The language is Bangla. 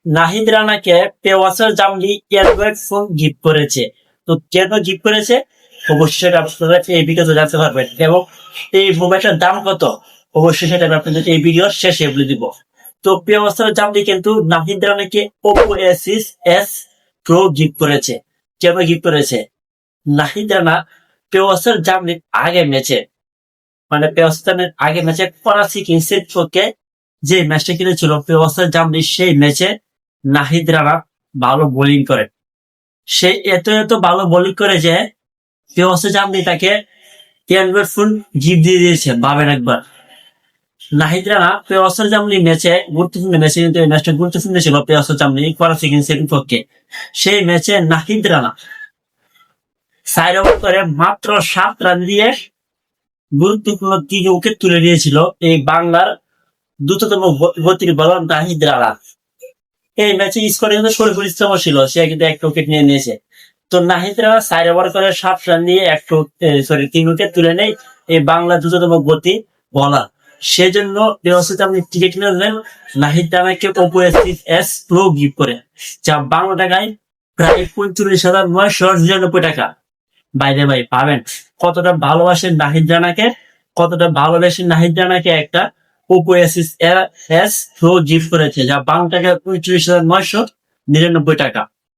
নাহিদ রানাকে পেওয়াসার জামলি অ্যান্ড্রয়েড ফোন গিফট করেছে। তো কেন গিফট করেছে অবশ্যই আপনারা এই ভিডিওতে জানতে পারবেন, এবং এই মোবাইলটার দাম কত অবশ্যই সেটা আমি আপনাদের এই ভিডিওর শেষে বলে দিব। তো পেওয়াসার জামলি কিন্তু নাহিদ রানাকে ওপো এসিস এস প্রো গিফট করেছে। কেন গিফট করেছে? নাহিদ রানা পেওয়াসার জামলির আগে ম্যাচে, মানে পেওয়াসানের আগে ম্যাচে করাচি কিংসের পক্ষে যে ম্যাচটা খেলেছিল পেওয়াসার জামলি, সেই ম্যাচে নাহিদ রানা ভালো বোলিং করে। সে এত এত ভালো বোলিং করে যে পেওয়াসার জামলি তাকে অ্যান্ড্রয়েড ফোন গিফট দিয়ে দিয়েছে। ভাবেন একবার, নাহিদ রানা পেওয়াসার জামলি ম্যাচে, গুরুত্বপূর্ণ ম্যাচে, কিন্তু এই ম্যাচটা গুরুত্বপূর্ণ ছিল পেওয়াসার জামলি করাচি কিংসের পক্ষে। সেই ম্যাচে নাহিদ রানা 4 ওভার করে মাত্র 7 রান দিয়ে গুরুত্বপূর্ণ 3 উইকেট তুলে নিয়েছিল এই বাংলার দ্রুততম গতির বলার নাহিদ রানা। এই ম্যাচে স্কোরে কিন্তু শরীফুল ইসলামও ছিল, সে কিন্তু 1 উইকেট নিয়ে নিয়েছে। তো নাহিদ রানা 4 ওভার করে 7 রান দিয়ে 3 উইকেট তুলে নেই এই বাংলার দ্রুততম গতি বলার। সেজন্য আপনি টিকিট কিনে নেন নাহিদ রানাকে ওপো এস প্রো গিফট করে, যা বাংলা টাকায় প্রায় 45,999 টাকা। বাইরে ভাই পাবেন কতটা ভালোবাসেন নাহিদ রানাকে, কতটা ভালোবাসেন নাহিদ রানাকে একটা ওপো এস প্রো গিফট করেছে, যা বাংলা টাকা 45,999 টাকা।